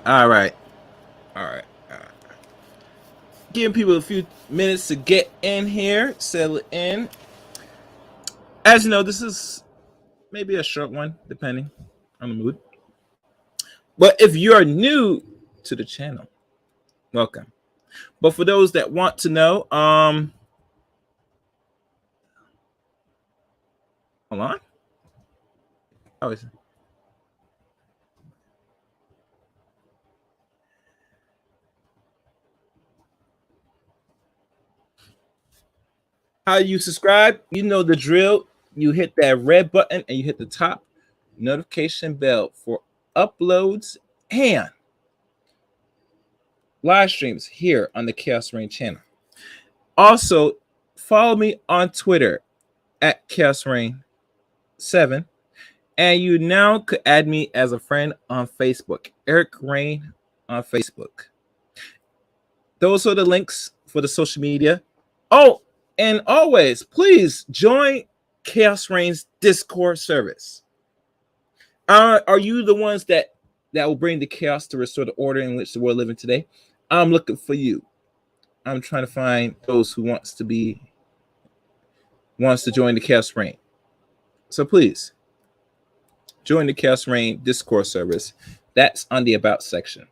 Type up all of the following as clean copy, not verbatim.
All right. All right. Giving people a few minutes to get in here, settle in. As you know, this is maybe a short one, depending on the mood. But if you are new to the channel, welcome. But for those that want to know, hold on. Oh, how you subscribe? You know the drill. You hit that red button and you hit the top notification bell for uploads and live streams here on the Chaos Reign channel. Also, follow me on Twitter at Chaos Reign 7, and you now could add me as a friend on Facebook, Eric Reign on Facebook. Those are the links for the social media. Oh, and always, please join Chaos Reign's Discord service. Are you the ones that will bring the chaos to restore the order in which the world living today? I'm looking for you. I'm trying to find those who wants to join the Chaos Reign. So please join the Chaos Reign Discord service. That's on the About section.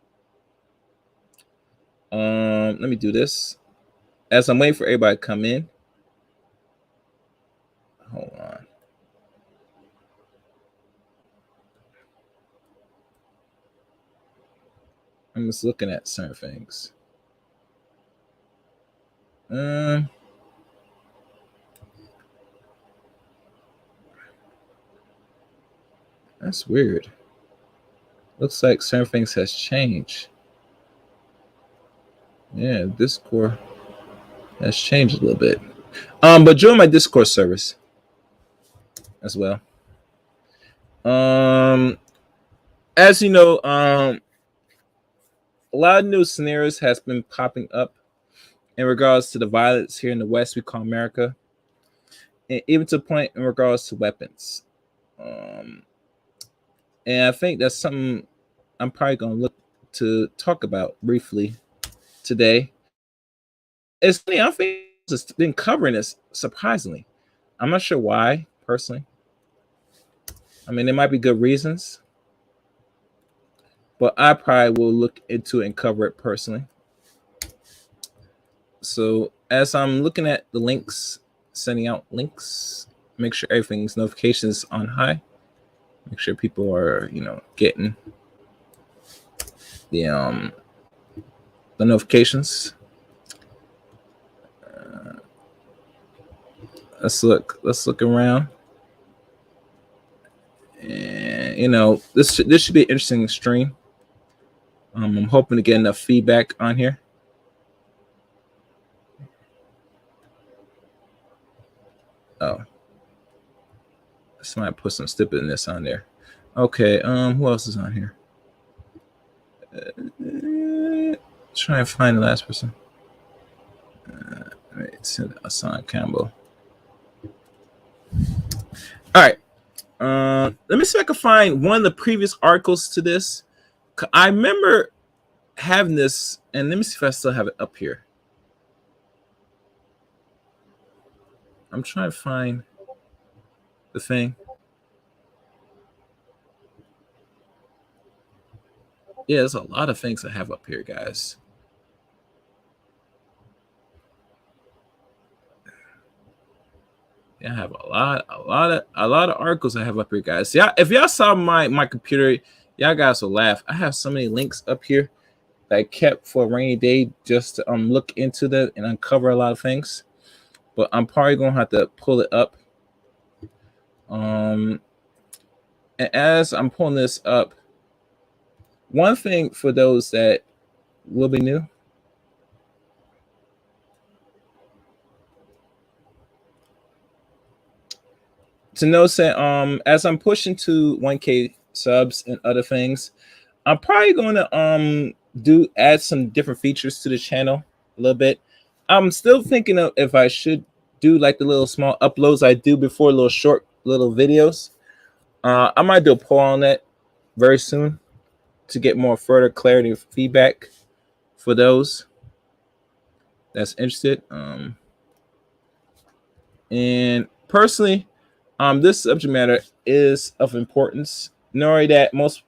Let me do this. As I'm waiting for everybody to come in. Hold on. I'm just looking at certain things. That's weird. Looks like certain things has changed. Yeah, Discord has changed a little bit. But join my Discord service as well. As you know, a lot of new scenarios has been popping up in regards to the violence here in the West we call America, and even to the point in regards to weapons. And I think that's something I'm probably going to look to talk about briefly today. It's funny, I think it's been covering this surprisingly. I'm not sure why, personally. I mean, there might be good reasons, but I probably will look into it and cover it personally. So as I'm looking at the links, sending out links, make sure everything's notifications on high. Make sure people are, getting the notifications. Let's look around. And this should be an interesting stream. I'm hoping to get enough feedback on here. Oh, somebody put some stupidness on there. Okay, who else is on here? Try and find the last person. Right. Hassan Campbell. All right. Let me see if I can find one of the previous articles to this. I remember having this, and let me see if I still have it up here. I'm trying to find the thing. Yeah, there's a lot of things I have up here, guys. Yeah, I have a lot of articles I have up here, guys. Yeah, if y'all saw my computer, y'all guys will laugh. I have so many links up here that I kept for a rainy day just to look into that and uncover a lot of things. But I'm probably gonna have to pull it up. And as I'm pulling this up, one thing for those that will be new. To know that as I'm pushing to 1K subs and other things, I'm probably going to add some different features to the channel a little bit. I'm still thinking of if I should do like the little small uploads I do before, little short little videos. I might do a poll on that very soon to get more further clarity of feedback for those that's interested. And personally, this subject matter is of importance, knowing that most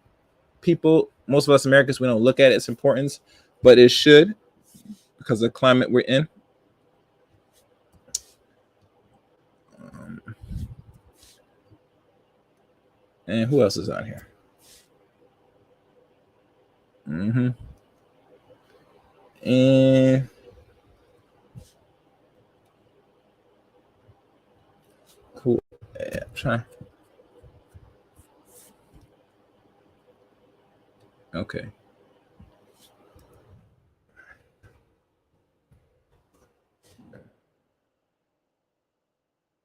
of us Americans, we don't look at its importance, but it should because of the climate we're in. And who else is on here? And who? Yeah, I'm trying. Okay.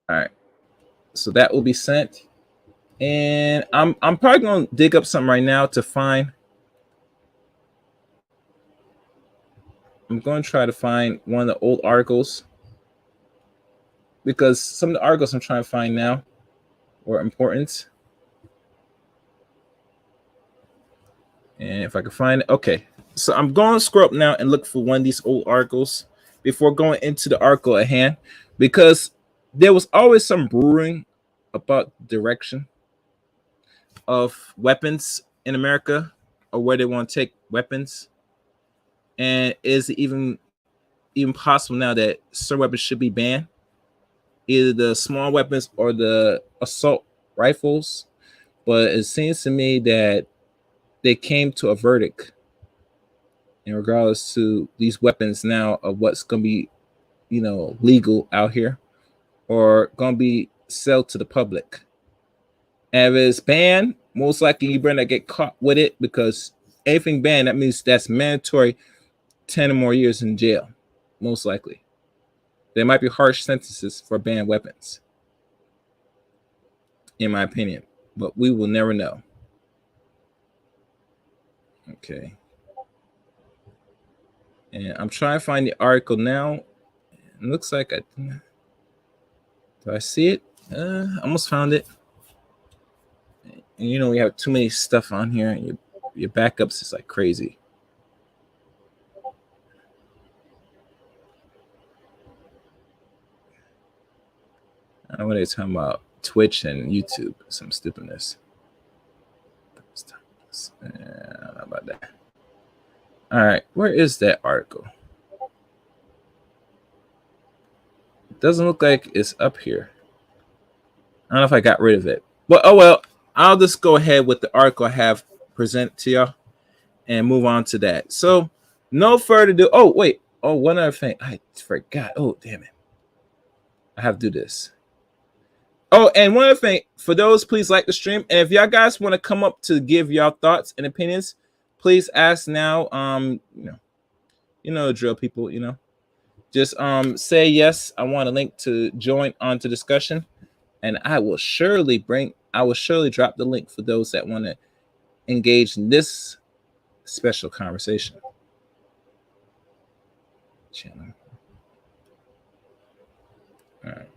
All right. So that will be sent. And I'm probably gonna dig up something right now to find. I'm going to try to find one of the old articles because some of the articles I'm trying to find now were important. And if I can find it, okay. So I'm going to scroll up now and look for one of these old articles before going into the article at hand, because there was always some brewing about the direction of weapons in America or where they want to take weapons. And is it even possible now that certain weapons should be banned, either the small weapons or the assault rifles? But it seems to me that they came to a verdict in regards to these weapons now of what's going to be, legal out here or going to be sold to the public. And if it's banned, most likely you better not get caught with it, because anything banned, that means that's mandatory 10 or more years in jail, most likely. There might be harsh sentences for banned weapons, in my opinion, but we will never know. Okay. And I'm trying to find the article now. It looks like do I see it? Almost found it. And we have too many stuff on here, and your backups is like crazy. I don't know what they're talking about Twitch and YouTube, some stupidness. I don't know about that. All right, where is that article? It doesn't look like it's up here. I don't know if I got rid of it. But oh well, I'll just go ahead with the article I have present to y'all and move on to that. So no further ado. Oh, wait. Oh, one other thing. I forgot. Oh, damn it. I have to do this. Oh, and one other thing. For those, please like the stream. And if y'all guys want to come up to give y'all thoughts and opinions, please ask now. The drill, people, Just say yes. I want a link to join onto discussion. And I will surely drop the link for those that want to engage in this special conversation. Channel. All right.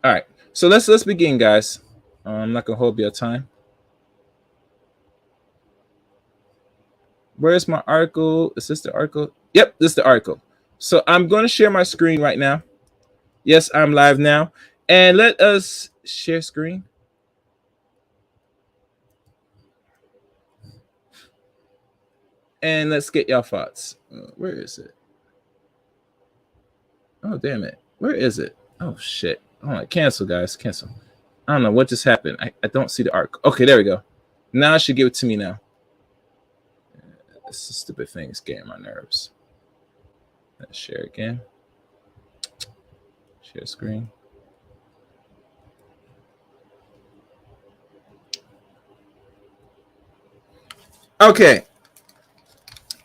All right. So let's begin, guys. I'm not gonna hold your time. Where's my article? Is this the article? Yep, this is the article. So I'm going to share my screen right now. Yes, I'm live now. And let us share screen. And let's get y'all thoughts. Where is it? Oh, damn it. Where is it? Oh, shit. All right, cancel, guys. Cancel. I don't know what just happened. I don't see the article. Okay, there we go. Now I should give it to me now. This stupid thing is getting my nerves. Let's share again. Share screen. Okay.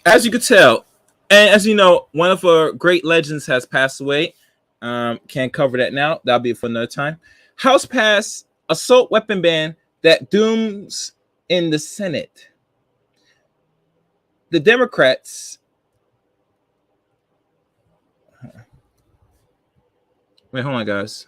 As you could tell, and as you know, one of our great legends has passed away. Can't cover that now. That'll be for another time. House passed assault weapon ban that dooms in the Senate. The Democrats. Wait, hold on, guys.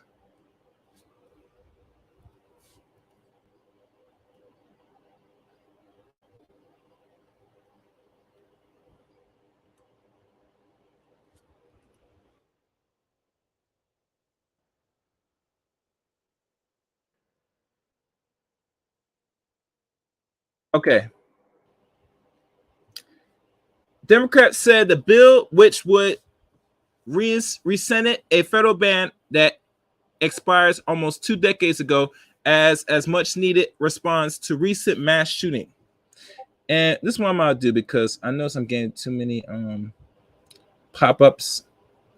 Okay. Democrats said the bill, which would rescind a federal ban that expires almost 2 decades ago, as much needed response to recent mass shooting. And this one I'm gonna do because I know I'm getting too many pop-ups,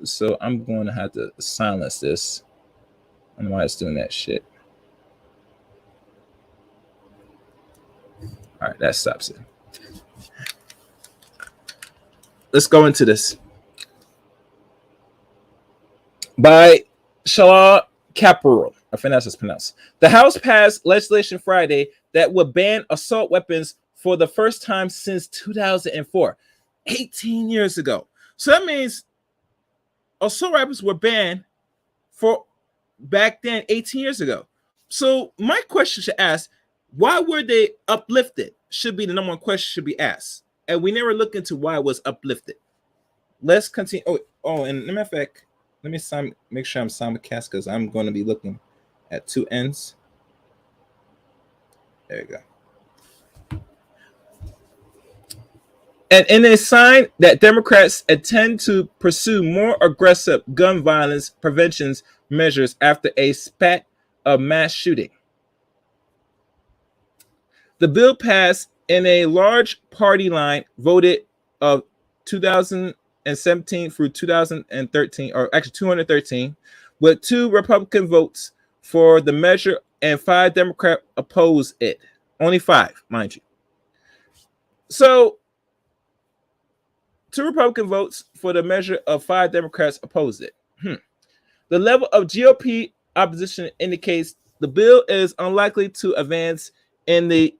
so I'm going to have to silence this. I don't know why it's doing that shit. All right, that stops it. Let's go into this. By Shala Kapoor, I think that's how it's pronounced. The House passed legislation Friday that would ban assault weapons for the first time since 2004, 18 years ago. So that means assault weapons were banned for back then, 18 years ago. So my question should ask, why were they uplifted? Should be the number one question should be asked. And we never look into why it was uplifted. Let's continue. And matter of fact, let me make sure I'm simulcast because I'm going to be looking at two ends. There you go. And in a sign that Democrats intend to pursue more aggressive gun violence prevention measures after a spat of mass shooting. The bill passed in a large party line voted of 2017 through 2013, or actually 213, with 2 Republican votes for the measure and 5 Democrats opposed it. Only 5, mind you. So 2 Republican votes for the measure of 5 Democrats opposed it. The level of GOP opposition indicates the bill is unlikely to advance in the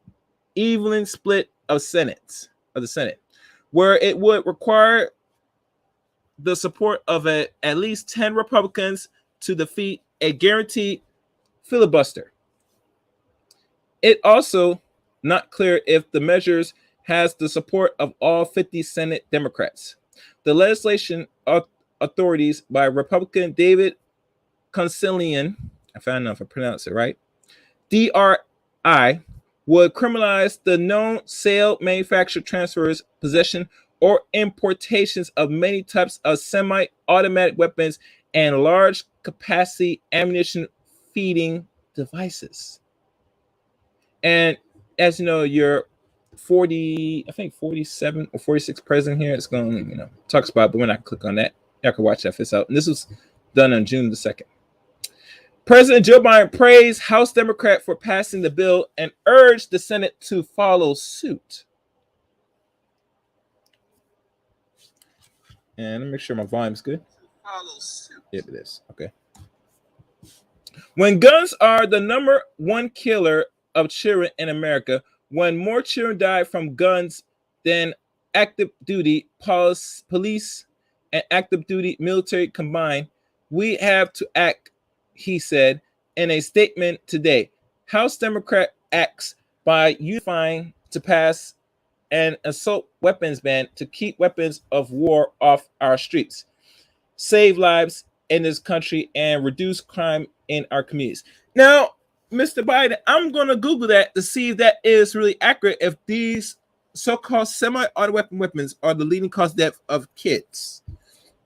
even split of the Senate, where it would require the support of at least 10 Republicans to defeat a guaranteed filibuster. It also not clear if the measures has the support of all 50 Senate Democrats. The legislation authorities by Republican David Consilian, I found out if I pronounce it right, DRI, would criminalize the known sale, manufacture, transfers, possession, or importations of many types of semi-automatic weapons and large capacity ammunition feeding devices. And as you know, your 47 or 46 president here is going to, talks about it, but we're not click on that. Y'all can watch that if it's out. And this was done on June the 2nd. President Joe Biden praised House Democrat for passing the bill and urged the Senate to follow suit. And let me make sure my volume's good. Follow suit. Yep, it is. Okay. When guns are the number one killer of children in America, when more children die from guns than active duty police and active duty military combined. We have to act, he said in a statement today. House Democrat acts by unifying to pass an assault weapons ban to keep weapons of war off our streets, save lives in this country, and reduce crime in our communities. Now, Mr. Biden, I'm going to Google that to see if that is really accurate, if these so-called semi-auto weapons are the leading cause of death of kids.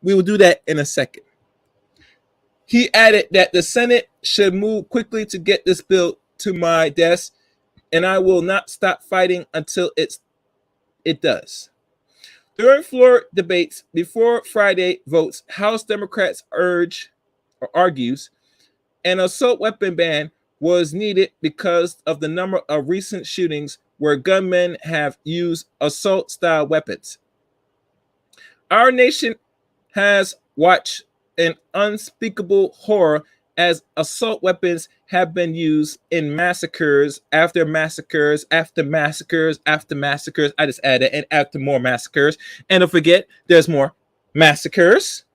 We will do that in a second. He added that the Senate should move quickly to get this bill to my desk, and I will not stop fighting until it does. During floor debates before Friday votes, House Democrats argues an assault weapon ban was needed because of the number of recent shootings where gunmen have used assault-style weapons. Our nation has watched an unspeakable horror as assault weapons have been used in massacres after massacres after massacres after massacres. I just added and after more massacres. And don't forget, there's more massacres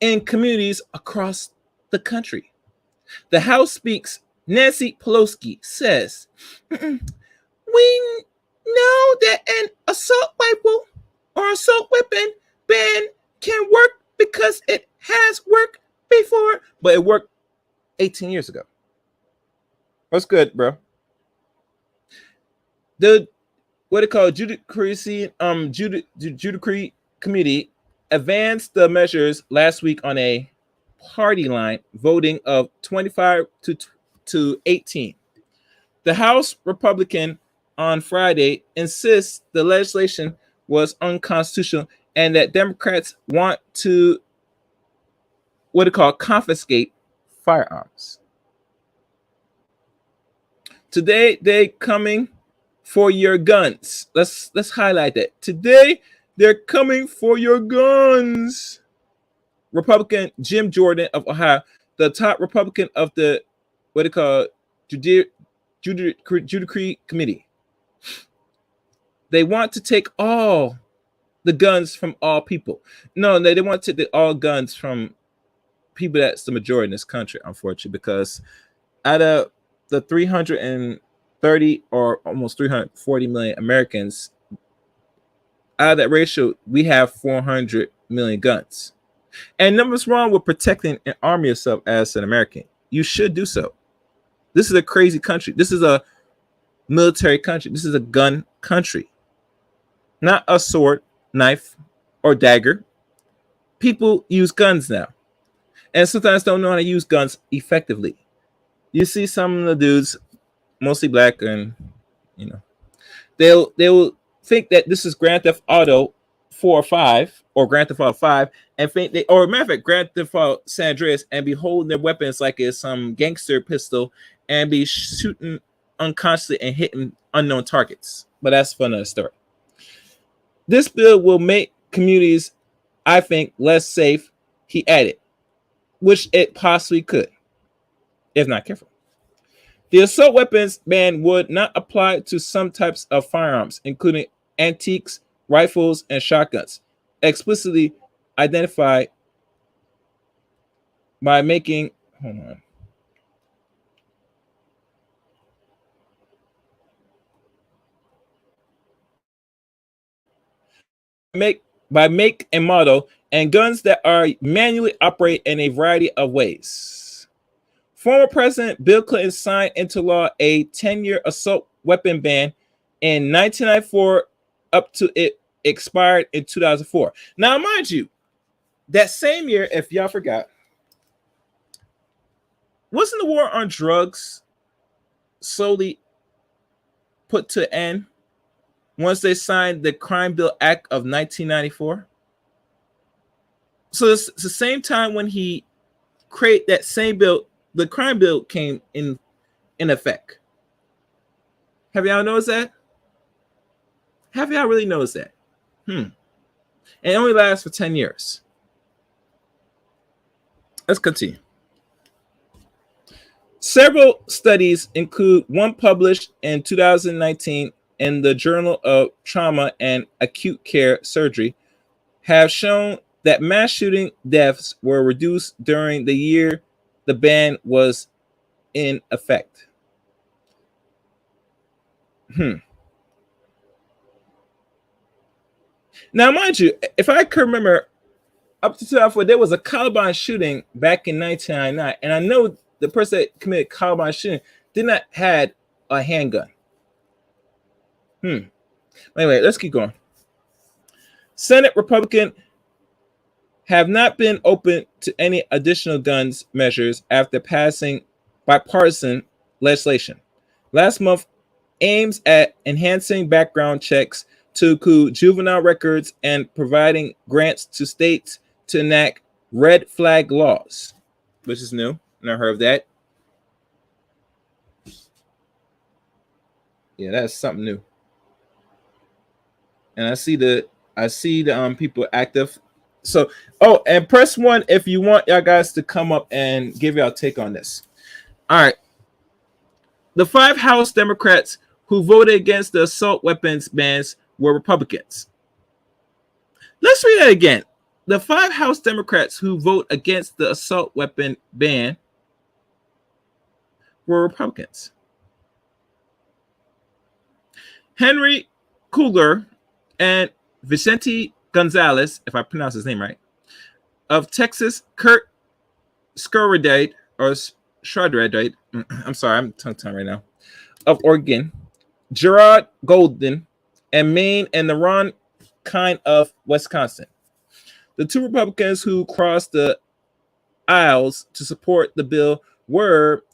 in communities across the country. The House Speaker, Nancy Pelosi, says, we know that an assault rifle or assault weapon ban can work because it has worked before, but it worked 18 years ago. What's good, bro? The what they call Judiciary Committee advanced the measures last week on a party line voting of 25 to 18. The House Republican on Friday insists the legislation was unconstitutional and that Democrats want to what they call confiscate firearms. Today they coming for your guns. Let's highlight that. Today they're coming for your guns. Republican Jim Jordan of Ohio, the top Republican of the what they call Judiciary Committee. They want to take all the guns from all people. No, they want to take all guns from people that's the majority in this country, unfortunately, because out of the 330 or almost 340 million Americans, out of that ratio, we have 400 million guns. And nothing's wrong with protecting and arming yourself as an American. You should do so. This is a crazy country. This is a military country. This is a gun country. Not a sword, knife, or dagger. People use guns now. And sometimes don't know how to use guns effectively. You see some of the dudes, mostly black, and they will think that this is Grand Theft Auto 4 or 5 or Grand Theft Auto 5 and think they, or matter of fact, Grand Theft Auto San Andreas, and be holding their weapons like it's some gangster pistol and be shooting unconsciously and hitting unknown targets. But that's for another story. This bill will make communities, I think, less safe, he added, which it possibly could, if not careful. The assault weapons ban would not apply to some types of firearms, including antiques, rifles, and shotguns, explicitly identified by making, by make and model, and guns that are manually operate in a variety of ways. Former President Bill Clinton signed into law a 10-year assault weapon ban in 1994 up to it expired in 2004. Now, mind you, that same year, if y'all forgot, wasn't the war on drugs slowly put to end once they signed the Crime Bill Act of 1994? So it's the same time when he created that same bill, the crime bill came in effect. Have y'all noticed that? Have y'all really noticed that? And it only lasts for 10 years. Let's continue. Several studies include one published in 2019 in the Journal of Trauma and Acute Care Surgery have shown that mass shooting deaths were reduced during the year the ban was in effect. Now, mind you, if I can remember, up to 2004, there was a Columbine shooting back in 1999, and I know the person that committed Columbine shooting did not had a handgun. Anyway, let's keep going. Senate Republican have not been open to any additional guns measures after passing bipartisan legislation. Last month aims at enhancing background checks to include juvenile records and providing grants to states to enact red flag laws, which is new. Never heard of that. Yeah, that's something new. And I see the people active. So, oh, and press 1 if you want y'all guys to come up and give y'all take on this. All right. The 5 House Democrats who voted against the assault weapons bans were Republicans. Let's read that again. The 5 House Democrats who vote against the assault weapon ban were Republicans. Henry Kugler and Vicente Gonzalez, if I pronounce his name right, of Texas, Kurt Schroeder, I'm sorry, I'm tongue-tied right now, of Oregon, Gerard Golden, and Maine, and the Ron Kind of Wisconsin. The 2 Republicans who crossed the aisles to support the bill were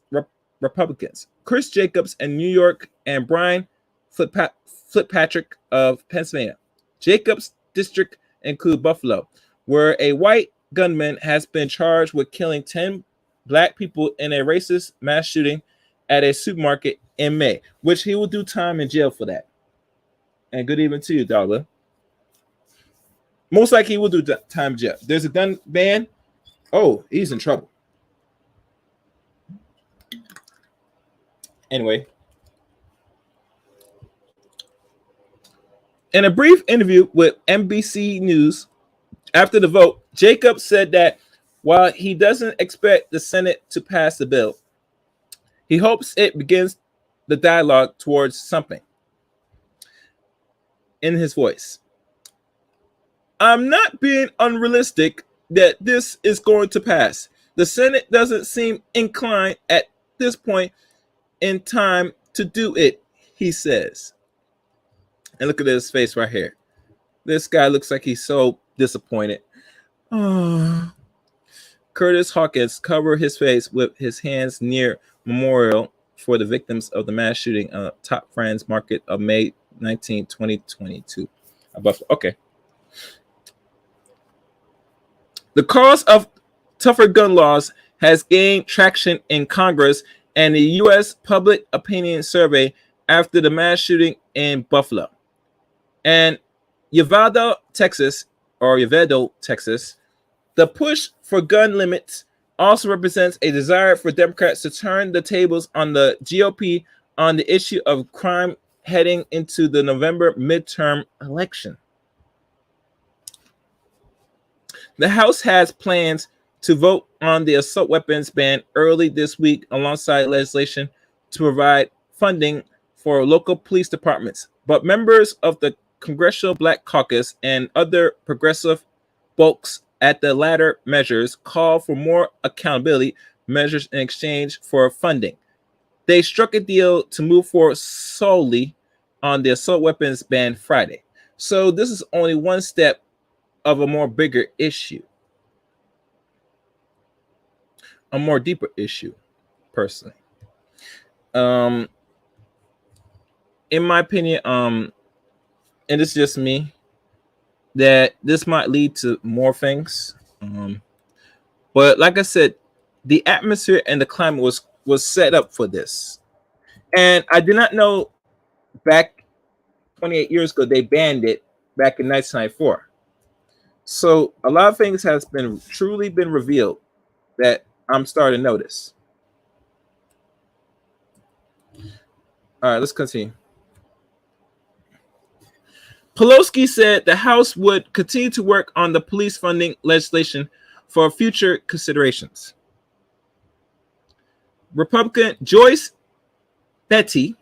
Republicans, Chris Jacobs in New York and Brian Fitzpatrick of Pennsylvania. Jacobs' district includes Buffalo, where a white gunman has been charged with killing 10 black people in a racist mass shooting at a supermarket in May, which he will do time in jail for that. And good evening to you, Darla. Most likely he will do time in jail. There's a gun ban. Oh, he's in trouble. Anyway, in a brief interview with NBC News after the vote, Jacobs said that while he doesn't expect the Senate to pass the bill, he hopes it begins the dialogue towards something. In his voice, I'm not being unrealistic that this is going to pass. The Senate doesn't seem inclined at this point in time to do it, he says. And look at his face right here. This guy looks like he's so disappointed. Oh. Curtis Hawkins covered his face with his hands near memorial for the victims of the mass shooting Top Friends Market of May 19, 2022. Okay. The cause of tougher gun laws has gained traction in Congress and the U.S. Public Opinion Survey after the mass shooting in Buffalo. And Uvalde, Texas, the push for gun limits also represents a desire for Democrats to turn the tables on the GOP on the issue of crime heading into the November midterm election. The House has plans to vote on the assault weapons ban early this week alongside legislation to provide funding for local police departments. But members of the Congressional Black Caucus and other progressive folks at the latter measures call for more accountability measures in exchange for funding. They struck a deal to move forward solely on the assault weapons ban Friday. So this is only one step of a more bigger issue, a more deeper issue, personally. In my opinion, and it's just me, that this might lead to more things. But like I said, the atmosphere and the climate was set up for this. And I did not know back 28 years ago they banned it back in 1994. So a lot of things has been truly been revealed that I'm starting to notice. All right, let's continue. Pelosi said the House would continue to work on the police funding legislation for future considerations. Republican Joyce Betty,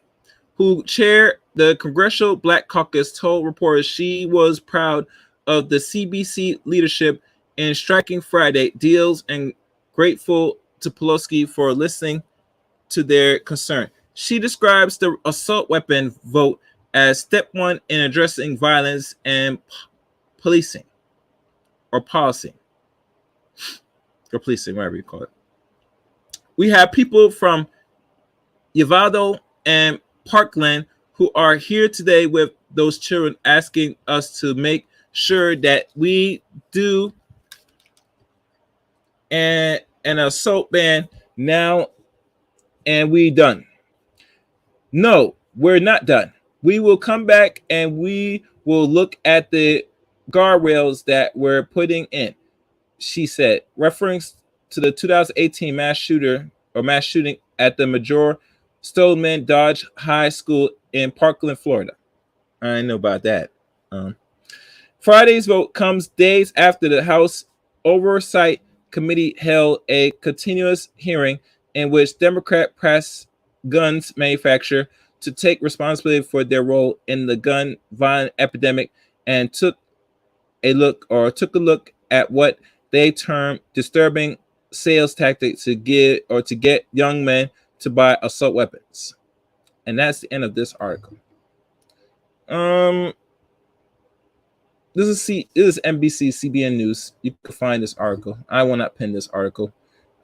who chaired the Congressional Black Caucus, told reporters she was proud of the CBC leadership in striking Friday deals and grateful to Pelosi for listening to their concern. She describes the assault weapon vote as step one in addressing violence and policing or policy or policing, whatever you call it. We have people from Uvalde and Parkland who are here today with those children asking us to make sure that we do an assault ban now and we done. No, we're not done. We will come back and we will look at the guardrails that we're putting in, she said, referring to the 2018 mass shooting at the Major Stoneman Dodge High School in Parkland, Florida. I know about that. Friday's vote comes days after the House Oversight Committee held a continuous hearing in which Democrat pressed guns manufacturer to take responsibility for their role in the gun violence epidemic and took a look at what they termed disturbing sales tactics to get young men to buy assault weapons. And that's the end of this article. This is NBC CBN News. You can find this article. I will not pin this article.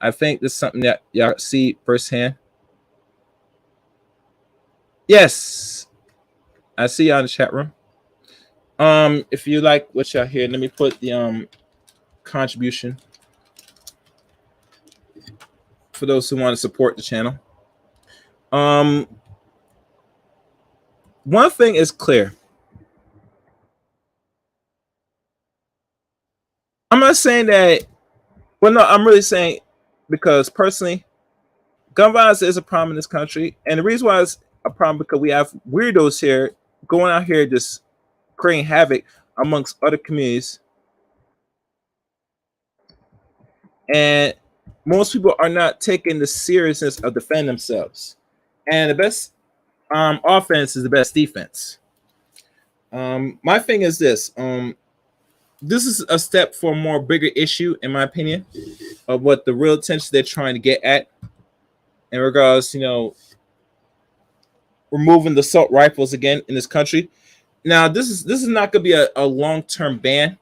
I think this is something that y'all see firsthand. Yes, I see y'all in the chat room. If you like what y'all hear, let me put the contribution for those who want to support the channel. One thing is clear. I'm not saying that. Well, no, I'm really saying because personally, gun violence is a problem in this country, and the reason why it's a problem because we have weirdos here going out here just creating havoc amongst other communities, and most people are not taking the seriousness of defending themselves. And the best offense is the best defense. My thing is this. This is a step for a more bigger issue, in my opinion, of what the real attention they're trying to get at in regards, removing the assault rifles again in this country. Now, this is not going to be a long-term ban,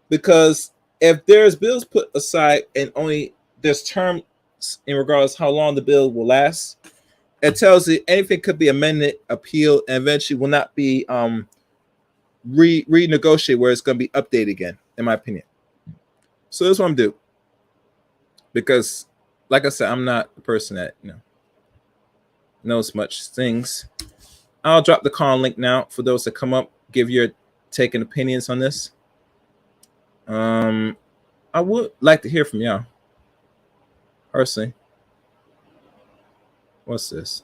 because if there's bills put aside and only there's terms in regards to how long the bill will last, it tells you anything could be amended, appealed, and eventually will not be renegotiate where it's going to be updated again, in my opinion. So that's what I'm doing, because like I said, I'm not the person that knows much things. I'll drop the call link now for those that come up, give your take and opinions on this. I would like to hear from y'all personally. What's this?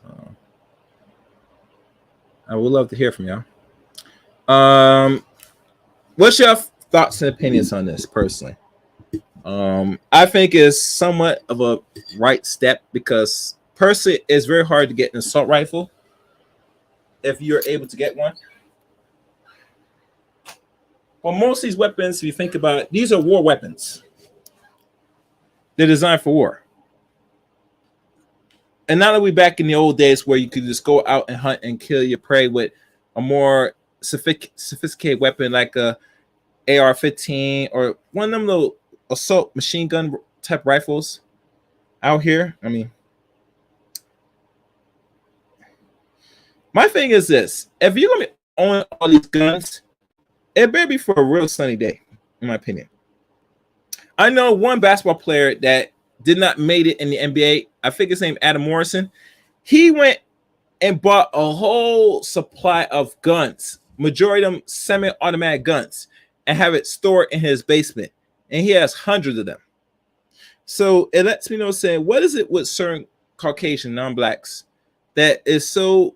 I would love to hear from y'all. What's your thoughts and opinions on this personally? I think it's somewhat of a right step, because personally it's very hard to get an assault rifle if you're able to get one. Well, most of these weapons, if you think about it, these are war weapons. They're designed for war. And now that we're back in the old days where you could just go out and hunt and kill your prey with a more sophisticated weapon like a AR-15 or one of them little assault machine gun type rifles out here. I mean, my thing is this: if you're gonna be owning all these guns, it better be for a real sunny day, in my opinion. I know one basketball player that did not made it in the NBA. I think his name Adam Morrison. He went and bought a whole supply of guns, majority of them semi-automatic guns, and have it stored in his basement. And he has hundreds of them. So it lets me know, saying, what is it with certain Caucasian non-blacks that is so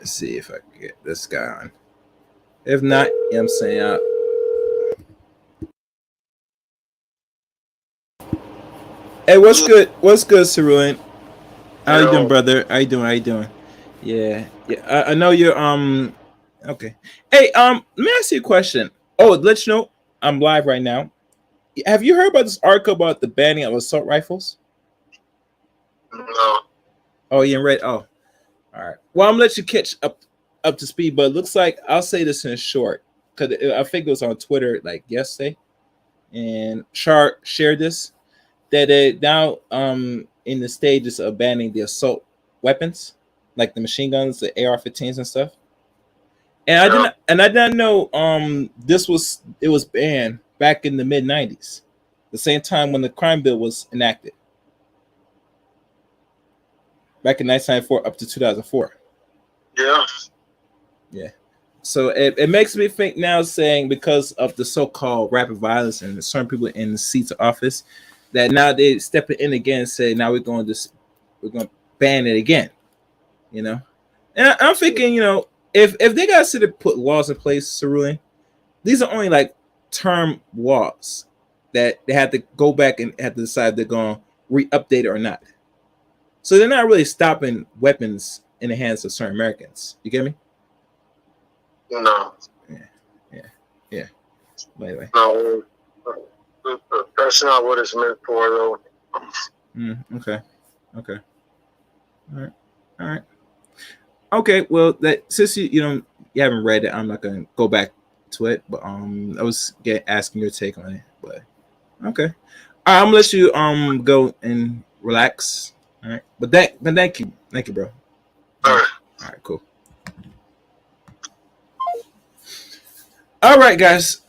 me see if I can get this guy on. If not, you know what I'm saying. Hey, what's good? What's good, Cerulean? How you doing, brother? How you doing? How you doing? Yeah. I know you're okay. Hey, let me ask you a question. Oh, let you know I'm live right now. Have you heard about this article about the banning of assault rifles? No. Oh, you read? Oh, all right. Well, I'm gonna let you catch up to speed, but it looks like I'll say this in short because I think it was on Twitter like yesterday, and Char shared this that they now in the stages of banning the assault weapons like the machine guns, the AR-15s and stuff. And I did not know it was banned back in the mid 90s, the same time when the crime bill was enacted. Back in 1994 up to 2004. Yeah. Yeah. So it makes me think now, saying because of the so-called rapid violence and certain people in the seats of office, that now they stepping in again and say now we're going to ban it again. You know, and I'm thinking, if they got to put laws in place, Cerulean, these are only like term laws that they have to go back and have to decide if they're going to re-update it or not. So they're not really stopping weapons in the hands of certain Americans. You get me? No. Yeah. By the way. No. That's not what it's meant for, though. Okay. All right. Okay. Well, that since you haven't read it, I'm not gonna go back to it. But I was asking your take on it. But okay. All right, I'm gonna let you go and relax. All right. But thank you, bro. All right. Cool. All right, guys.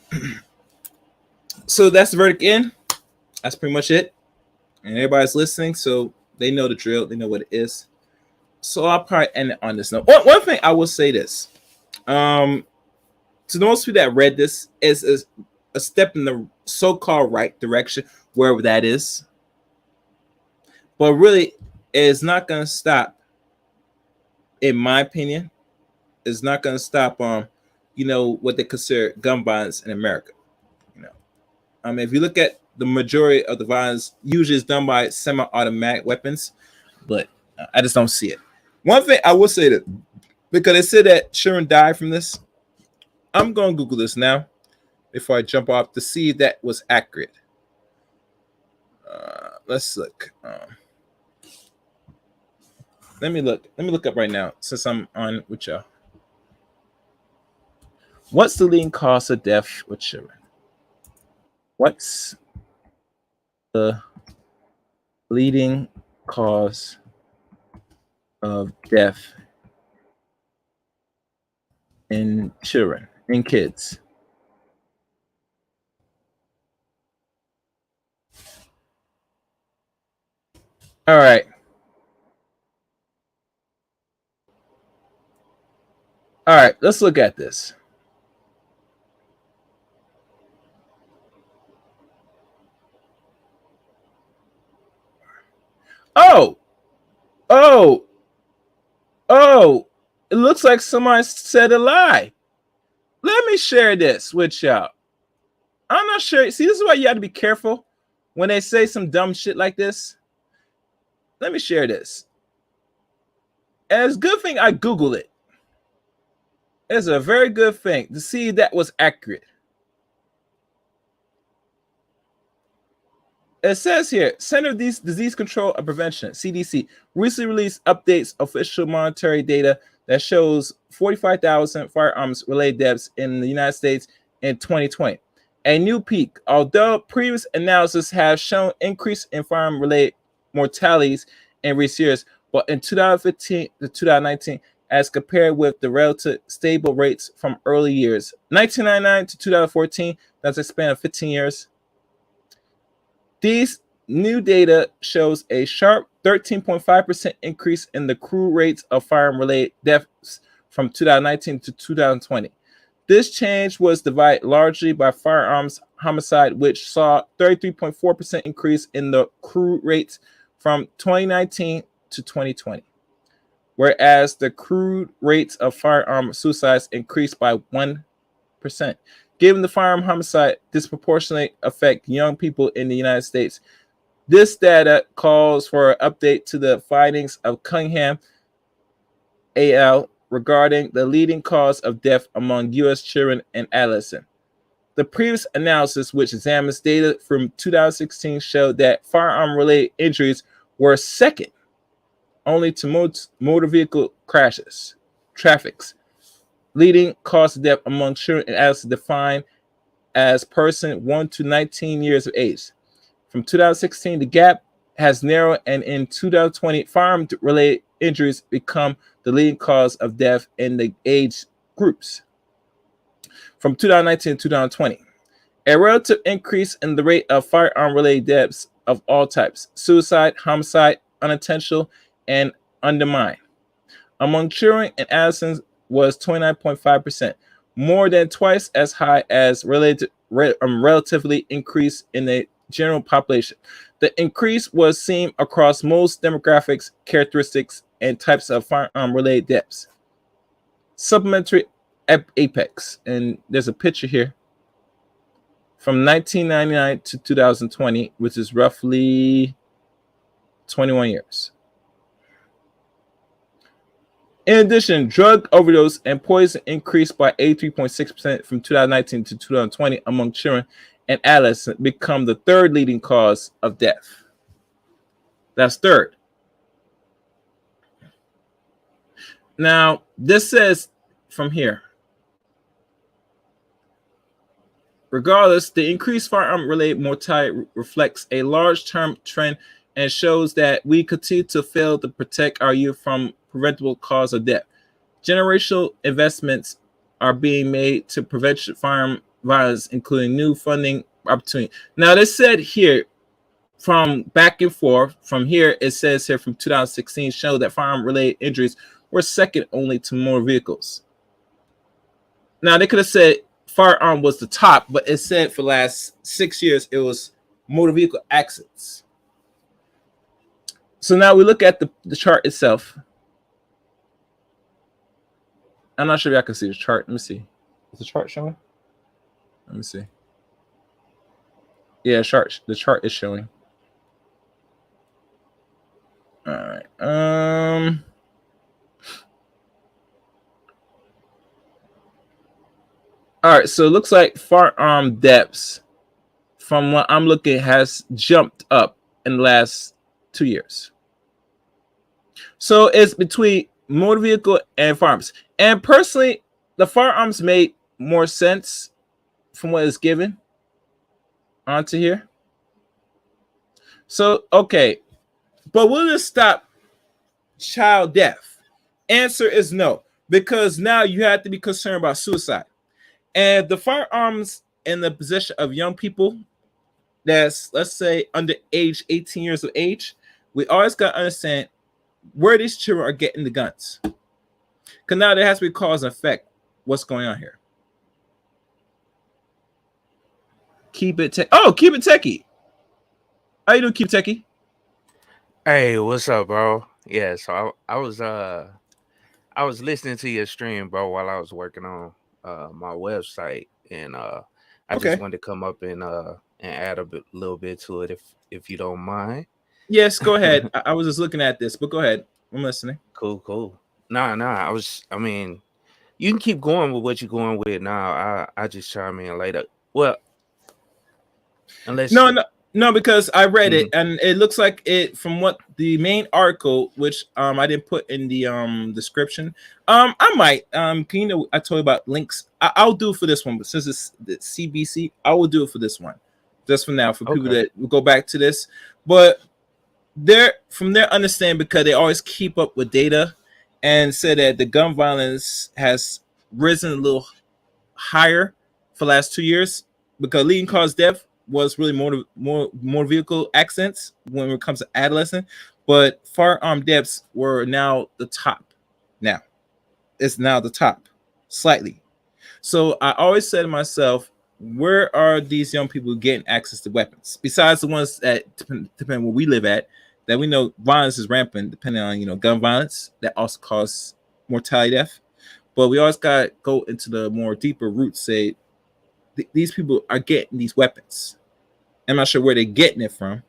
So that's the verdict in. That's pretty much it. And everybody's listening, so they know the drill. They know what it is. So I'll probably end it on this note. One thing I will say this. To most people that read this, is a step in the so-called right direction, wherever that is. But really, it's not going to stop, in my opinion, it's not going to stop what they consider gun violence in America. If you look at the majority of the violence, usually is done by semi-automatic weapons, but I just don't see it. One thing I will say that, because they said that Sharon died from this, I'm going to Google this now before I jump off to see if that was accurate. Let's look. Let me look up right now since I'm on with y'all. What's the leading cause of death with children? What's the leading cause of death in children, in kids? All right. All right, let's look at this. Oh, it looks like somebody said a lie. Let me share this with y'all. I'm not sure. See, this is why you have to be careful when they say some dumb shit like this. Let me share this. And it's a good thing I Googled it. It's a very good thing to see that was accurate. It says here, Center of Disease Control and Prevention, CDC, recently released updates official monetary data that shows 45,000 firearms-related deaths in the United States in 2020. A new peak, although previous analysis has shown increase in firearm-related mortalities in recent years, but in 2015 to 2019, as compared with the relative stable rates from early years. 1999 to 2014, that's a span of 15 years. These new data shows a sharp 13.5% increase in the accrual rates of firearm-related deaths from 2019 to 2020. This change was divided largely by firearms homicide, which saw 33.4% increase in the accrual rates from 2019 to 2020. whereas the crude rates of firearm suicides increased by 1%. Given the firearm homicide disproportionately affect young people in the United States, this data calls for an update to the findings of Cunningham al. regarding the leading cause of death among U.S. children and adolescents. The previous analysis, which examines data from 2016, showed that firearm-related injuries were second only to motor vehicle crashes, traffics. Leading cause of death among children and adults defined as person 1 to 19 years of age. From 2016, the gap has narrowed, and in 2020, firearm-related injuries become the leading cause of death in the age groups. From 2019 to 2020, a relative increase in the rate of firearm-related deaths of all types: suicide, homicide, unintentional, and undermined. Among children and adolescents was 29.5%, more than twice as high as relatively increase in the general population. The increase was seen across most demographics, characteristics, and types of firearm-related deaths. Supplementary apex, and there's a picture here from 1999 to 2020, which is roughly 21 years. In addition, drug overdose and poison increased by 83.6% from 2019 to 2020 among children and adolescents, become the third leading cause of death. That's third. Now, this says from here, regardless, the increased firearm-related mortality reflects a large-term trend and shows that we continue to fail to protect our youth from preventable cause of death. Generational investments are being made to prevent firearm violence, including new funding opportunity. Now, this said here, from back and forth, from here, it says here from 2016, showed that firearm-related injuries were second only to motor vehicles. Now, they could have said firearm was the top, but it said for the last 6 years, it was motor vehicle accidents. So now we look at the chart itself. I'm not sure if I can see the chart. Let me see. Is the chart showing? Let me see. Yeah, the chart is showing. All right. All right, so it looks like firearm deaths, from what I'm looking, has jumped up in the last 2 years. So it's between motor vehicle and firearms. And personally, the firearms made more sense from what is given onto here. So, okay. But will this stop child death? Answer is no, because now you have to be concerned about suicide. And the firearms in the possession of young people that's, let's say, under age 18 years of age, we always got to understand where these children are getting the guns. Because now there has to be cause and effect. What's going on here? Keep it techie. How you doing, Keep it techie? Hey, what's up, bro? Yeah, so I was listening to your stream, bro, while I was working on my website, and I just wanted to come up and add a little bit to it, if you don't mind. Yes, go ahead. I was just looking at this, but go ahead. I'm listening. Cool. Nah. I mean, you can keep going with what you're going with now. I just chime in later. Well, unless No, because I read it and it looks like it from what the main article, which I didn't put in the description. I might I told you about links. I'll do it for this one, but since it's the CBC, I will do it for this one, just for now, for people that will go back to this. But from their understanding, because they always keep up with data, and said that the gun violence has risen a little higher for the last 2 years, because leading cause death was really more vehicle accidents when it comes to adolescent, but firearm deaths were now the top. Now it's now the top slightly. So I always say to myself, where are these young people getting access to weapons besides the ones that depend where we live at? that we know violence is rampant, depending on gun violence that also causes mortality death. But we always got to go into the more deeper roots. Say these people are getting these weapons. I'm not sure where they're getting it from,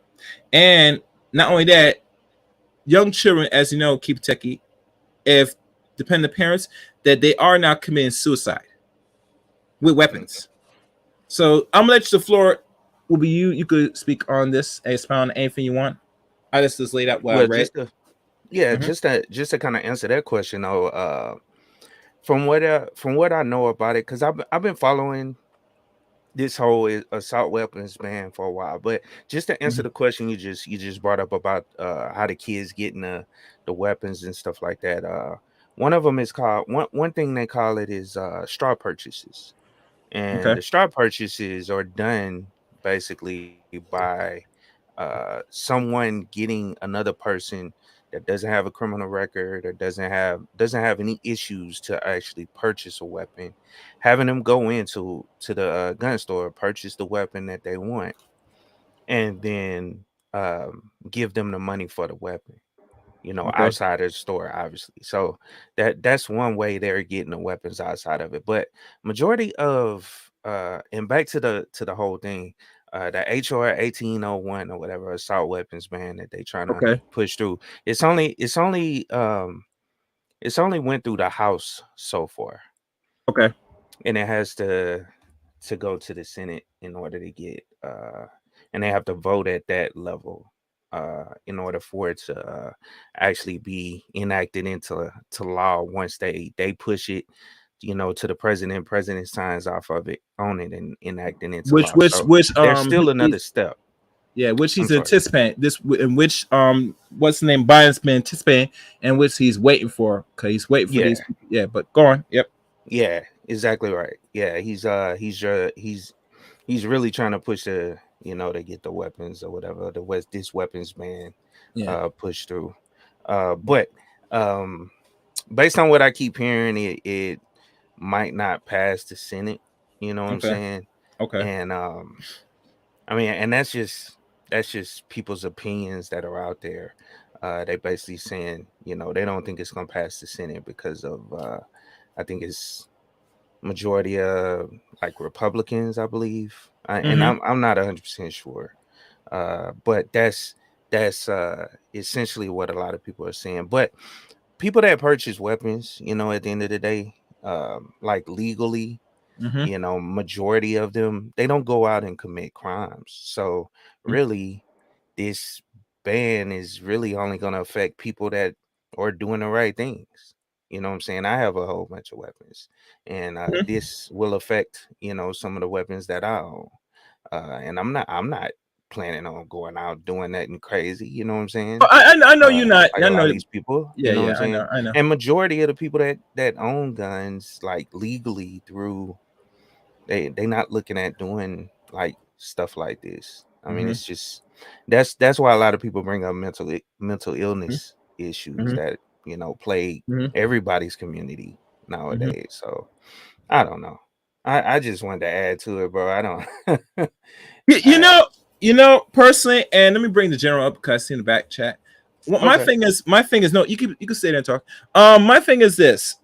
and not only that, young children, as you know, keep techie. If dependent parents, that they are now committing suicide with weapons. So I'm gonna let you the floor. Will be you. You could speak on this, expound on anything you want. I just laid out what I Well, read. Mm-hmm. just to kind of answer that question, though, from what I know about it, because I've been following this whole assault weapons ban for a while. But just to answer Mm-hmm. the question you just brought up about how the kids getting the weapons and stuff like that. One of them is called one thing they call it is straw purchases, and Okay. the straw purchases are done basically by someone getting another person that doesn't have a criminal record or doesn't have any issues to actually purchase a weapon, having them go into the gun store, purchase the weapon that they want, and then give them the money for the weapon, Okay. outside of the store, obviously. So that's one way they're getting the weapons outside of it. But majority of and back to the whole thing, the HR 1801 or whatever assault weapons ban that they trying to Okay. push through, it's only went through the House so far, Okay. and it has to go to the Senate in order to get and they have to vote at that level in order for it to actually be enacted into to law. Once they push it, to the president signs off of it on it and enacting into Which law. which So which there's still another he's step. which I'm he's sorry. anticipating this in which what's the name Biden's been anticipating and which he's waiting for because he's waiting for Yeah, these. Yeah, but go on. Yep. yeah, exactly right. Yeah, he's really trying to push the to get the weapons or whatever this weapons ban Yeah. pushed through. But based on what I keep hearing, it might not pass the Senate. You know what I'm Okay. saying? Okay. And I mean, and that's just people's opinions that are out there. They basically saying, they don't think it's gonna pass the Senate because of I think it's majority of like Republicans, I believe. And Mm-hmm. I'm not 100% sure. But that's essentially what a lot of people are saying. But people that purchase weapons, at the end of the day, like legally, Mm-hmm. majority of them, they don't go out and commit crimes. So really, this ban is really only going to affect people that are doing the right things. You know what I'm saying? I have a whole bunch of weapons, and Mm-hmm. this will affect some of the weapons that I own. And I'm not planning on going out doing nothing crazy. You know what I'm saying? I know you're not. Like I a lot know. of these people. You Yeah. know what Yeah. I'm I know. saying? I know. And majority of the people that own guns like legally through they not looking at doing like stuff like this. I mean, Mm-hmm. it's just that's why a lot of people bring up mental Mm-hmm. illness issues Mm-hmm. that plague Mm-hmm. everybody's community Mm-hmm. nowadays. So I don't know. I just wanted to add to it, bro. I don't. You, you I, know, personally, and let me bring the general up because I see in the back chat. What okay. my thing is no, you can stay there and talk. My thing is this: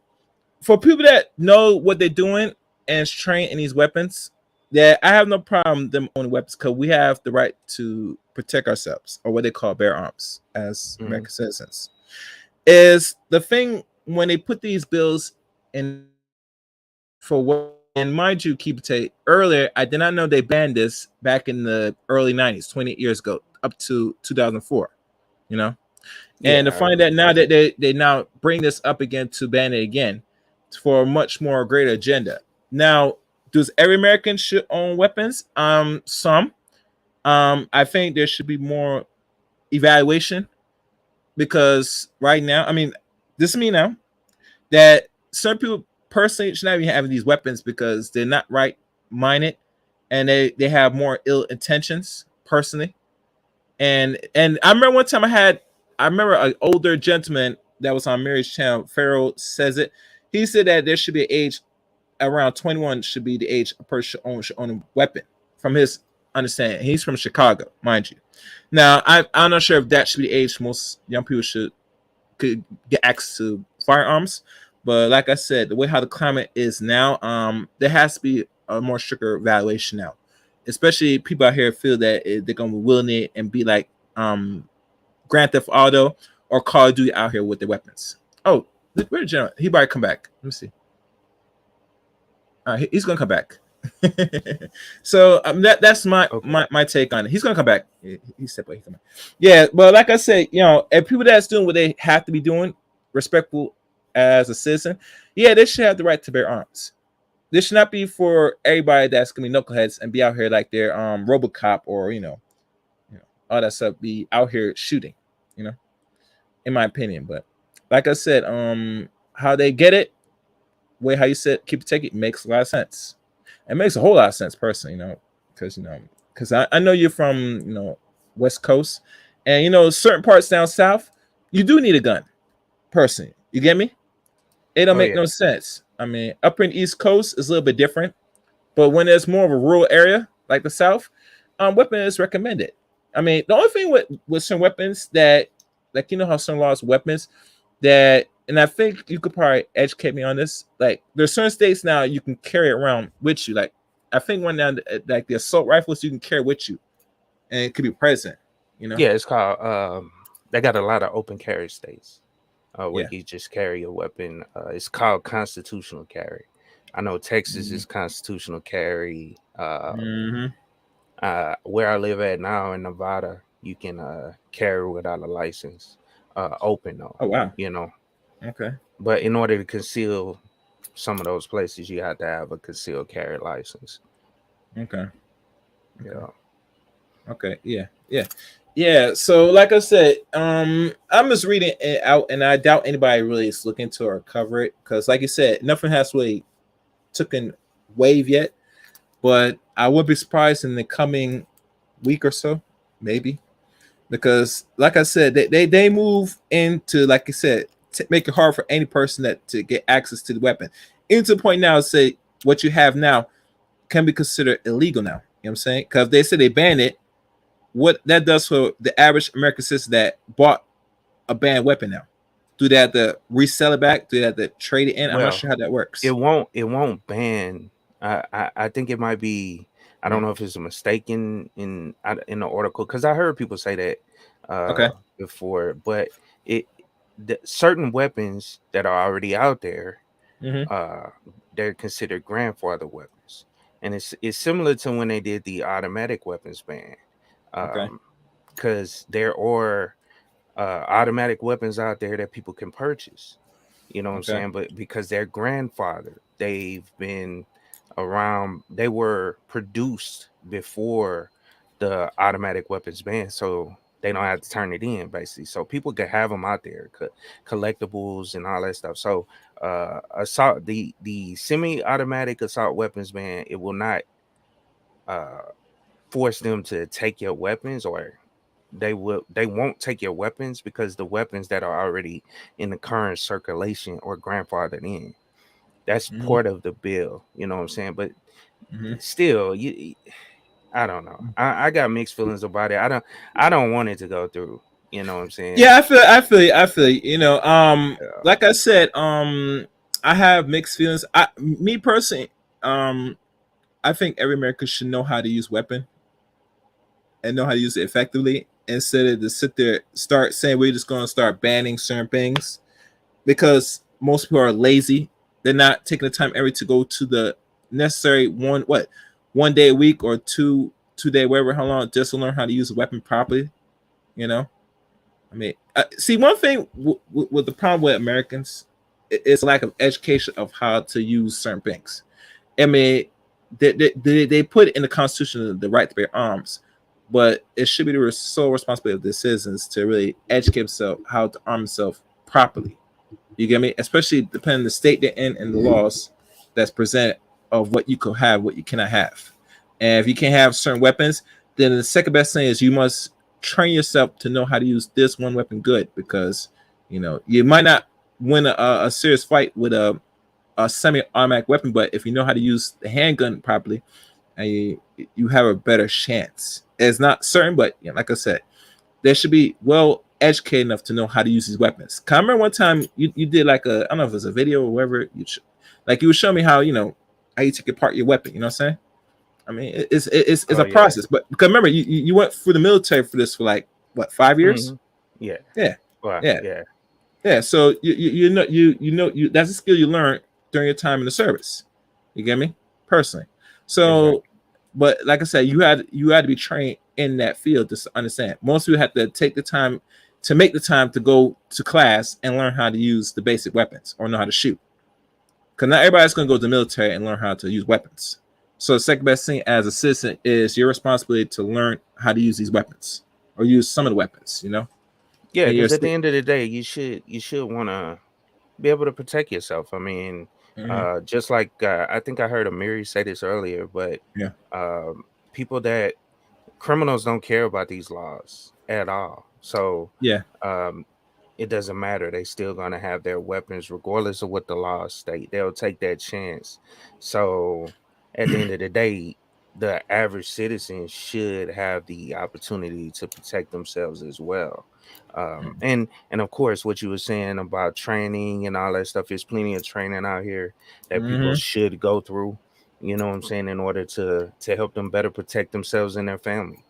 for people that know what they're doing and is trained in these weapons, that I have no problem them owning weapons because we have the right to protect ourselves or what they call bear arms as Mm-hmm. American citizens. Is the thing when they put these bills in for what? And mind you, keep it earlier. I did not know they banned this back in the early '90s, 28 years ago, up to 2004. You know, and to Yeah, I find that remember now that. that they now bring this up again to ban it again for a much more greater agenda. Now, does every American should own weapons? Some. I think there should be more evaluation because right now, I mean, this is me now that some people personally should not even having these weapons because they're not right minded and they have more ill intentions personally. And I remember one time I remember an older gentleman that was on Mary's channel, Pharaoh says it. He said that there should be an age around 21 should be the age a person should own a weapon from his understand. He's from Chicago, mind you. Now, I'm not sure if that should be the age most young people could get access to firearms. But like I said, the way how the climate is now, there has to be a more stricter evaluation now. Especially people out here feel that they're gonna be willing it and be like Grand Theft Auto or Call of Duty out here with their weapons. Oh, where did General? He better come back. Let me see. He's gonna come back. So that's my take on it. He's gonna come back. He said, but he's coming. Yeah, but like I said, if people that's doing what they have to be doing, respectful as a citizen, yeah, they should have the right to bear arms. This should not be for everybody that's gonna be knuckleheads and be out here like they're RoboCop or all that stuff. Be out here shooting, in my opinion. But like I said, how they get it, way how you said keep it take it makes a lot of sense. It makes a whole lot of sense personally, because I know you're from West Coast, and certain parts down south, you do need a gun. Personally, you get me? It don't make no sense. I mean, up in the East Coast is a little bit different, but when there's more of a rural area like the South, weapon is recommended. I mean, the only thing with some weapons that, like, how some laws weapons that, and I think you could probably educate me on this. Like, there's certain states now you can carry it around with you. Like, I think one now, like the assault rifles, you can carry with you, and it could be present. Yeah, it's called. They got a lot of open carry states where you just carry a weapon. It's called constitutional carry. I know Texas is constitutional carry. Where I live at now in Nevada, you can carry without a license, open though. Oh wow! Okay. But in order to conceal some of those places, you have to have a concealed carry license. Okay. Yeah. Okay. Yeah. So, like I said, I'm just reading it out, and I doubt anybody really is looking to or cover it because, like you said, nothing has really taken wave yet. But I would be surprised in the coming week or so, maybe, because, like I said, they move into, like I said, make it hard for any person to get access to the weapon. Into the point now, say what you have now can be considered illegal now. You know what I'm saying? Because they said they banned it. What that does for the average American citizen that bought a banned weapon now? Do they have to resell it back? Do they have to trade it in? I'm not sure how that works. It won't ban. I think it might be. I don't know if it's a mistake in the article because I heard people say that before, but certain weapons that are already out there, they're considered grandfather weapons, and it's similar to when they did the automatic weapons ban, because there are automatic weapons out there that people can purchase. You know what I'm saying? But because they're grandfather, they've been around. They were produced before the automatic weapons ban, so they don't have to turn it in, basically. So people can have them out there, collectibles and all that stuff. So assault, the semi-automatic assault weapons ban, it will not force them to take your weapons, or they won't take your weapons because the weapons that are already in the current circulation or grandfathered in. That's part of the bill, you know what I'm saying? But still, I don't know. I got mixed feelings about it. I don't want it to go through. You know what I'm saying? Yeah, I feel you. Like I said, I have mixed feelings. Me personally, I think every American should know how to use weapon and know how to use it effectively instead of to sit there start saying we're just going to start banning certain things because most people are lazy. They're not taking the time every to go to the necessary one day a week or two day, whatever, how long, just to learn how to use a weapon properly. I mean, see, one thing with the problem with Americans is lack of education of how to use certain things. I mean, they put in the Constitution the right to bear arms, but it should be the sole responsibility of the citizens to really educate themselves how to arm themselves properly. You get me? Especially depending on the state they're in and the laws that's presented of what you could have, what you cannot have. And if you can't have certain weapons, then the second best thing is you must train yourself to know how to use this one weapon good, because you might not win a serious fight with a semi-automatic weapon, but if you know how to use the handgun properly, and you have a better chance. It's not certain, but like I said, they should be well educated enough to know how to use these weapons. I remember one time you did like I don't know if it was a video or whatever. You would show me how how you take apart your weapon. You know what I'm saying? I mean, it's a process, but because remember you went through the military for this for like what 5 years? Yeah. Wow. Yeah. So you know that's a skill you learned during your time in the service. You get me? Personally. So, but like I said, you had to be trained in that field to understand. Most people have to take the time to make the time to go to class and learn how to use the basic weapons or know how to shoot. Because not everybody's going to go to the military and learn how to use weapons. So the second best thing as a citizen is your responsibility to learn how to use these weapons or use some of the weapons. Yeah, because at the end of the day, you should want to be able to protect yourself. I mean, just like I think I heard Amiri say this earlier, but people that criminals don't care about these laws at all. So it doesn't matter. They still gonna have their weapons regardless of what the laws state. They'll take that chance. So at the end of the day, the average citizen should have the opportunity to protect themselves as well. And of course, what you were saying about training and all that stuff, there's plenty of training out here that people should go through. You know what I'm saying, in order to help them better protect themselves and their family.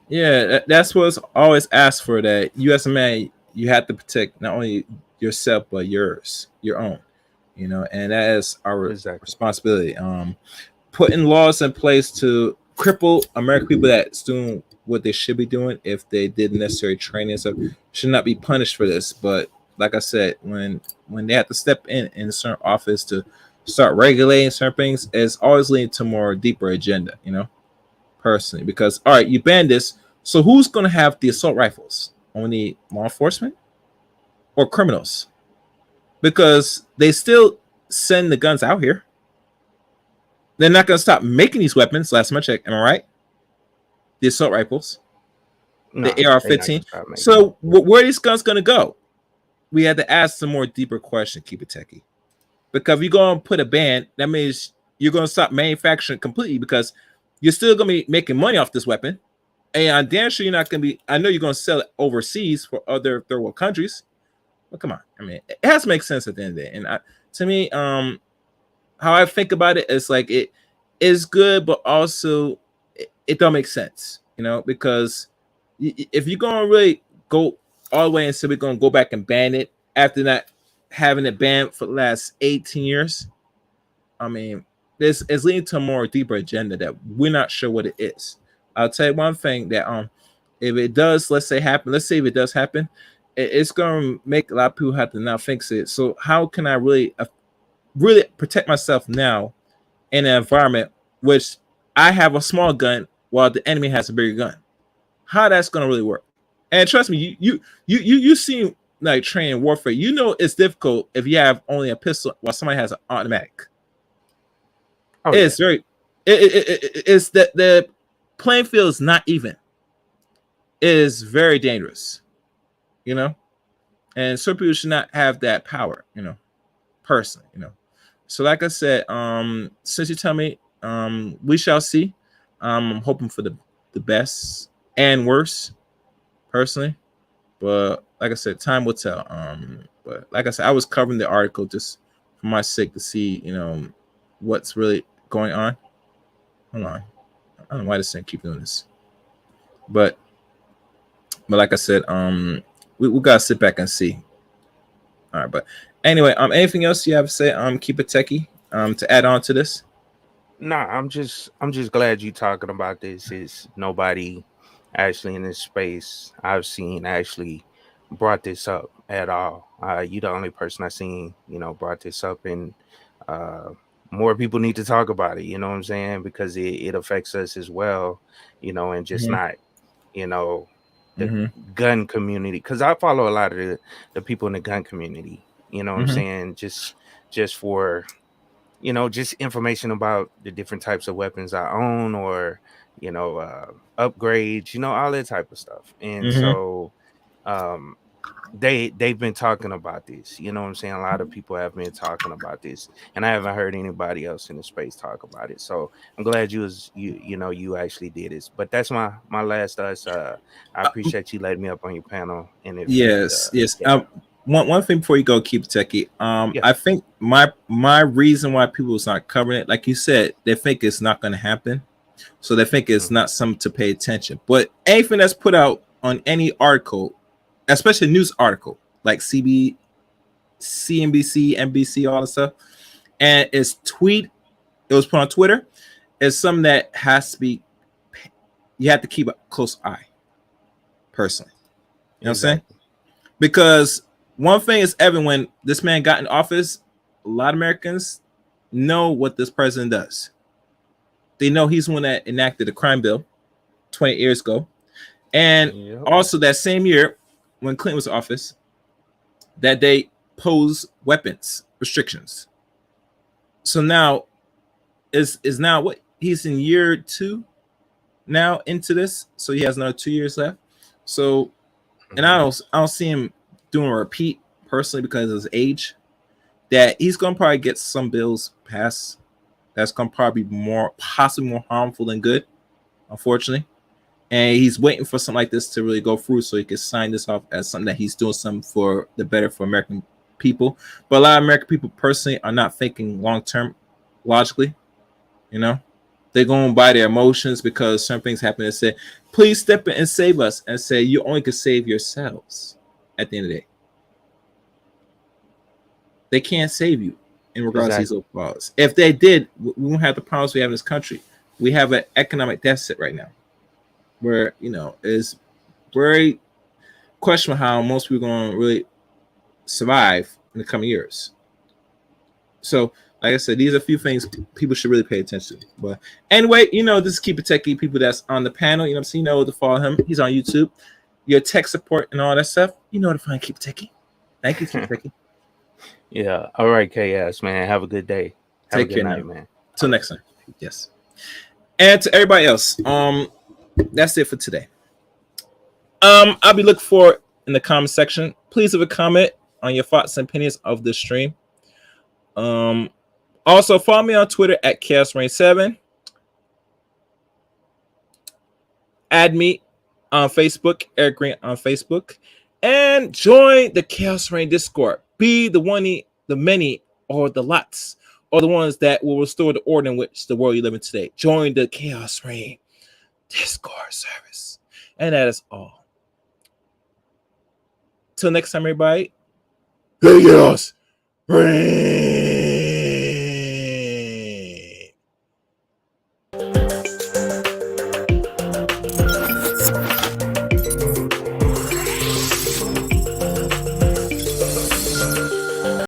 Yeah, that's what's always asked for. That you as a man, you have to protect not only yourself but your own. And that is our responsibility. Putting laws in place to cripple American people that's doing what they should be doing if they did necessary training and stuff should not be punished for this. But like I said, when they have to step in a certain office to start regulating certain things, it's always leading to more deeper agenda. Personally, because all right, you banned this, so who's going to have the assault rifles? Only law enforcement or criminals? Because they still send the guns out here. They're not going to stop making these weapons. Last time I checked, am I right? The assault rifles, the AR-15. So where are these guns going to go? We had to ask some more deeper question. Keep it techie, because if you're going to put a ban, that means you're going to stop manufacturing completely, because you're still going to be making money off this weapon. And I'm damn sure you're not going to be, I know you're going to sell it overseas for other third world countries. But come on. I mean, it has to make sense at the end of the day. And to me, how I think about it is like it is good, but also it don't make sense, because if you're going to really go all the way and say we're going to go back and ban it after not having it banned for the last 18 years, I mean, this is leading to a more deeper agenda that we're not sure what it is. I'll tell you one thing, that if it does, let's say if it does happen, it's going to make a lot of people have to now fix it. So how can I really protect myself now in an environment which I have a small gun while the enemy has a bigger gun? How that's going to really work? And trust me, you seen like training warfare. It's difficult if you have only a pistol while somebody has an automatic. It's very it's that the playing field is not even. It is very dangerous, and some people should not have that power, personally, So like I said, since you tell me, we shall see. I'm hoping for the best and worst, personally, but like I said, time will tell. But like I said, I was covering the article just for my sake to see, what's really going on. Hold on, I don't know why this thing keep doing this, but like I said, we gotta sit back and see. All right, but anyway, anything else you have to say? Keep it techie. To add on to this. Nah, I'm just glad you talking about this. Is nobody actually in this space I've seen actually brought this up at all. You the only person I seen, brought this up, and more people need to talk about it. You know what I'm saying? Because it affects us as well. And just not, the gun community. Because I follow a lot of the people in the gun community. You know what I'm saying? Just for just information about the different types of weapons I own, or upgrades, all that type of stuff. And so they've been talking about this. You know what I'm saying? A lot of people have been talking about this, and I haven't heard anybody else in the space talk about it. So I'm glad you actually did this. But that's my last us. I appreciate you letting me up on your panel. And if Yes. yeah. One thing before you go, keep techie. Yeah. I think my reason why people is not covering it, like you said, they think it's not going to happen, so they think it's not something to pay attention. But anything that's put out on any article, especially a news article like CNBC, NBC, all that stuff, and it was put on Twitter, is something that has to be, you have to keep a close eye. Personally, you know what I'm saying? Because one thing is evident, when this man got in office, a lot of Americans know what this president does. They know he's the one that enacted the crime bill 20 years ago. And also that same year, when Clinton was in office, that they posed weapons restrictions. So now is now what, he's in year 2 now into this. So he has another 2 years left. So, and I don't see him doing a repeat personally because of his age. That he's gonna probably get some bills passed that's gonna probably be possibly more harmful than good, unfortunately. And he's waiting for something like this to really go through so he can sign this off as something that he's doing something for the better for American people. But a lot of American people personally are not thinking long term logically. You know, they're going by their emotions because certain things happen and say, please step in and save us, and say you only can save yourselves at the end of the day. They can't save you in regards to these open laws. If they did, we won't have the problems we have in this country. We have an economic deficit right now, where is very questionable how most people are going to really survive in the coming years. So, like I said, these are a few things people should really pay attention to. But anyway, this is Keep It Techie. People that's on the panel, what I'm saying, to follow him. He's on YouTube. Your tech support and all that stuff. To find Keep It Techie. Thank you, Keep It Techie. Yeah. All right, KS, man. Have a good day. Have Take a good care night, now. man. Till next time. Yes. And to everybody else, that's it for today. I'll be looking for in the comment section. Please leave a comment on your thoughts and opinions of this stream. Also follow me on Twitter at ChaosRain7. Add me on Facebook, Eric Green on Facebook, and join the Chaos Rain Discord. Be the one, the many, or the lots, or the ones that will restore the order in which the world you live in today. Join the Chaos Rain Discord service. And that is all. Till next time, everybody. Chaos Rain.